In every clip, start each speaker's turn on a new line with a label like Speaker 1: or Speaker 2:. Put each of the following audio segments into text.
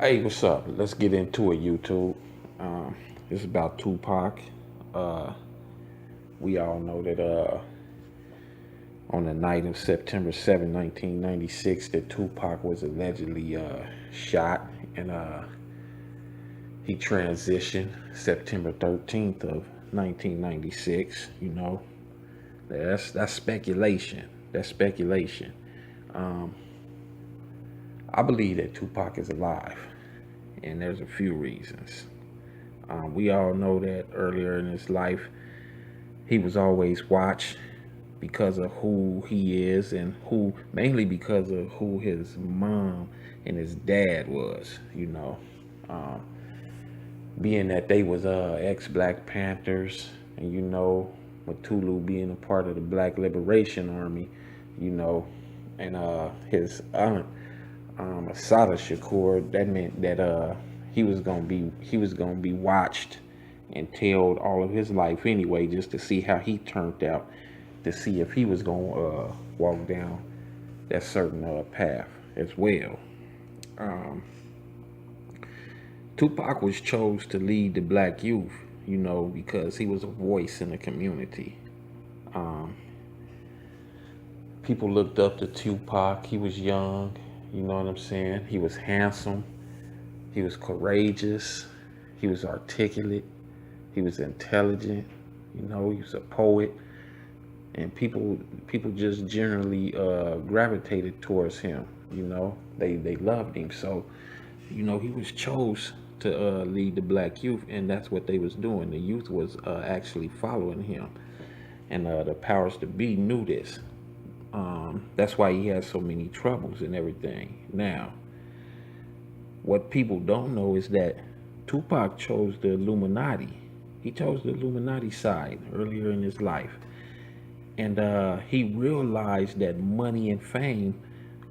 Speaker 1: Hey, what's up? Let's get into it, YouTube. This is about Tupac. Uh, we all know that on the night of September 7, 1996, that Tupac was allegedly shot, and he transitioned September 13th of 1996. That's speculation. That's speculation. Um, I believe that Tupac is alive, and there's a few reasons. We all know that earlier in his life, he was always watched because of who he is and who, mainly because of who his mom and his dad was. Um, being that they was ex-Black Panthers, and Matulu being a part of the Black Liberation Army, you know, and his aunt, Asada Shakur, that meant that he was gonna be watched and tailed all of his life anyway, just to see how he turned out, to see if he was gonna walk down that certain path as well. Um, Tupac was chose to lead the black youth, because he was a voice in the community. Um, People looked up to Tupac. He was young, you know what I'm saying? He was handsome. He was courageous. He was articulate. He was intelligent. He was a poet, and people just generally gravitated towards him. They loved him. So, he was chose to lead the black youth, and that's what they was doing. The youth was actually following him, and the powers to be knew this. That's why he had so many troubles and everything. Now, what people don't know is that Tupac chose the Illuminati. He chose the Illuminati side earlier in his life. And he realized that money and fame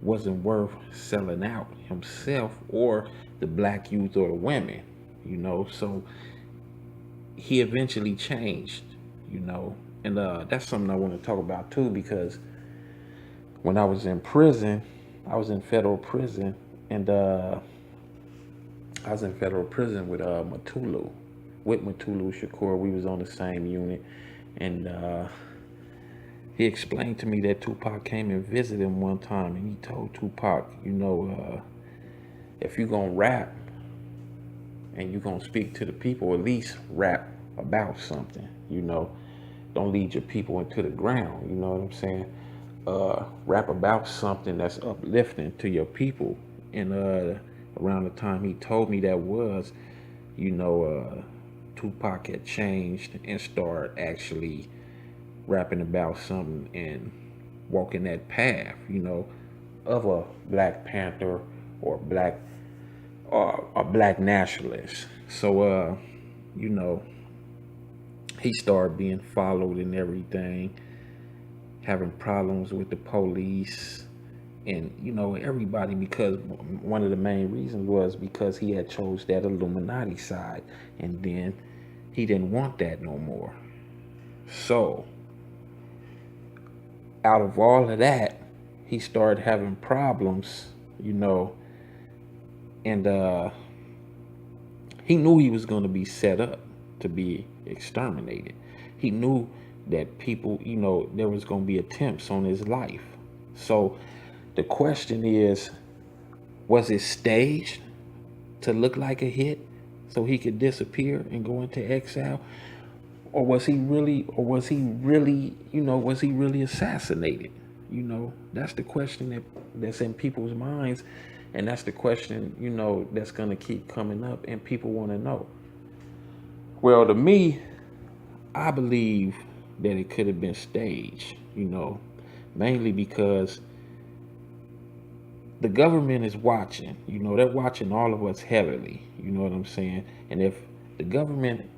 Speaker 1: wasn't worth selling out himself or the black youth or the women. So he eventually changed, and that's something I want to talk about too, because when I was in prison, I was in federal prison, and I was in federal prison with Matulu Shakur. We was on the same unit, and he explained to me that Tupac came and visited him one time, and he told Tupac, if you gonna rap and you gonna speak to the people, at least rap about something. Don't lead your people into the ground. You know what I'm saying? Rap about something that's uplifting to your people. And around the time he told me that was, you know, Tupac had changed and started actually rapping about something and walking that path, of a Black Panther or a black nationalist. So you know, he started being followed and everything, having problems with the police and everybody, because one of the main reasons was because he had chose that Illuminati side, and then he didn't want that no more. So out of all of that, he started having problems, and he knew he was going to be set up to be exterminated. He knew that people, there was going to be attempts on his life. So the question is, was it staged to look like a hit so he could disappear and go into exile? Or was he really assassinated? That's the question that's in people's minds, and that's the question, that's gonna keep coming up, and people want to know. Well, to me, I believe that it could have been staged, mainly because the government is watching. They're watching all of us heavily. You know what I'm saying? And if the government,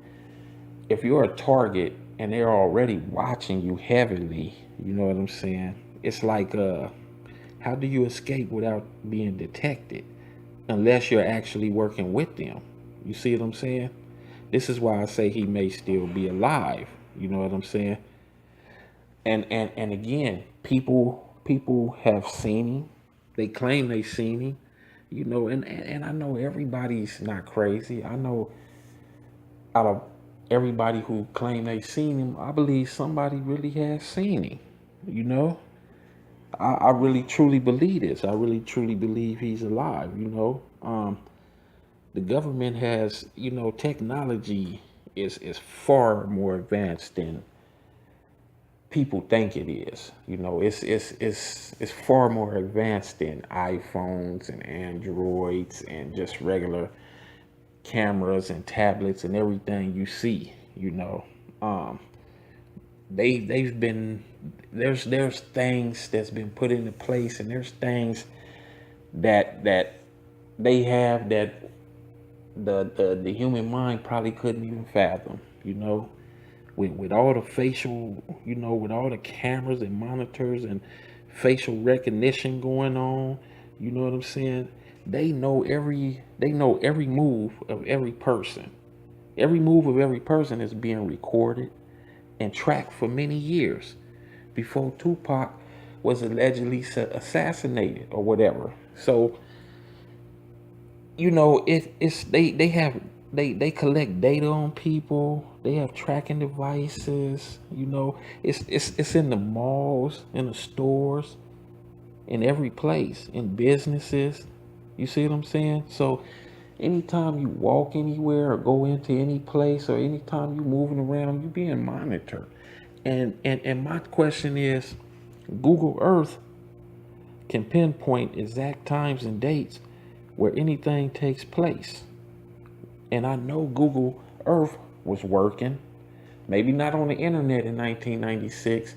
Speaker 1: if you're a target and they're already watching you heavily, you know what I'm saying? It's like, how do you escape without being detected? Unless you're actually working with them. You see what I'm saying? This is why I say he may still be alive. You know what I'm saying? And again, people have seen him. They claim they seen him. You know, and I know everybody's not crazy. I know out of everybody who claim they seen him, I believe somebody really has seen him. You know, I really truly believe this. I really truly believe he's alive. You know, the government has, you know, technology is far more advanced than people think it is. You know, it's far more advanced than iPhones and Androids and just regular cameras and tablets and everything you see. You know, um, they've been there's things that's been put into place, and there's things that they have that the human mind probably couldn't even fathom. You know, with all the facial, you know, with all the cameras and monitors and facial recognition going on, you know what I'm saying? They know every move of every person. Every move of every person is being recorded and tracked for many years before Tupac was allegedly assassinated or whatever. So, you know, they collect data on people. They have tracking devices. You know, it's in the malls, in the stores, in every place, in businesses. You see what I'm saying? So anytime you walk anywhere or go into any place, or anytime you moving around, you being monitored. And my question is, Google Earth can pinpoint exact times and dates where anything takes place. And I know Google Earth was working, maybe not on the internet in 1996,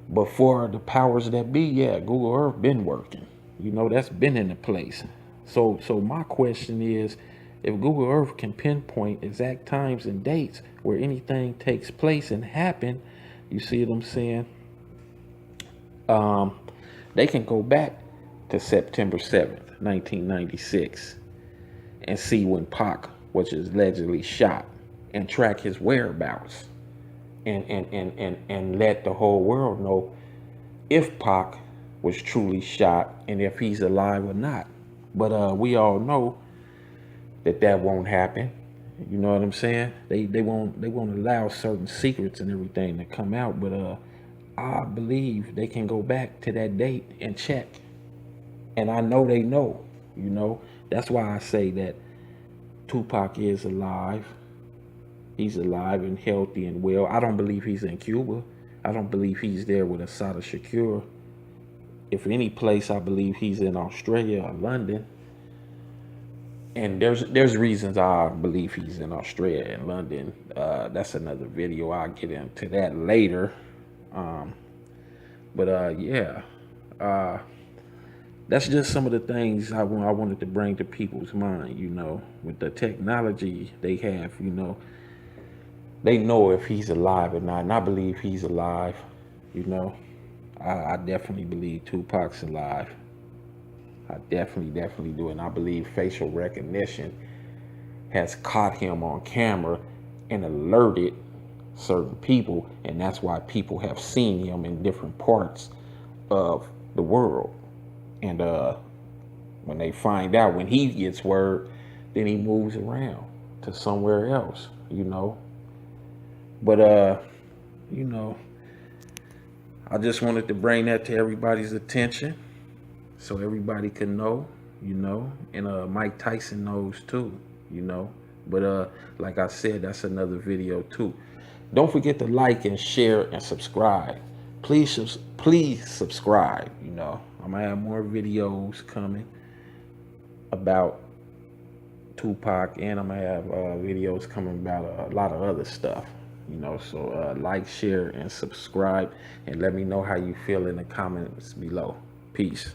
Speaker 1: but for the powers that be, yeah, Google Earth been working. You know, that's been in the place. So my question is, if Google Earth can pinpoint exact times and dates where anything takes place and happen, you see what I'm saying? Um, they can go back to September 7th, 1996, and see when Pac was allegedly shot, and track his whereabouts, and let the whole world know if Pac was truly shot and if he's alive or not. But we all know that won't happen. You know what I'm saying? They won't allow certain secrets and everything to come out. But I believe they can go back to that date and check. And I know they know. You know, that's why I say that Tupac is alive. He's alive and healthy and well. I don't believe he's in Cuba. I don't believe he's there with Asada Shakur. If any place, I believe he's in Australia or London. And there's reasons I believe he's in Australia and London. That's another video. I'll get into that later. Um, but yeah, uh, that's just some of the things I wanted to bring to people's mind. You know, with the technology they have, you know, they know if he's alive or not, and I believe he's alive. You know, I definitely believe Tupac's alive. I definitely do, and I believe facial recognition has caught him on camera and alerted certain people, and that's why people have seen him in different parts of the world. And when they find out, when he gets word, then he moves around to somewhere else. You know, but you know, I just wanted to bring that to everybody's attention so everybody can know, you know, and Mike Tyson knows too, you know. But like I said, that's another video too. Don't forget to like and share and subscribe. Please subscribe. You know, I'm gonna have more videos coming about Tupac, and I'm gonna have videos coming about a lot of other stuff. You know, so like, share, and subscribe, and let me know how you feel in the comments below. Peace.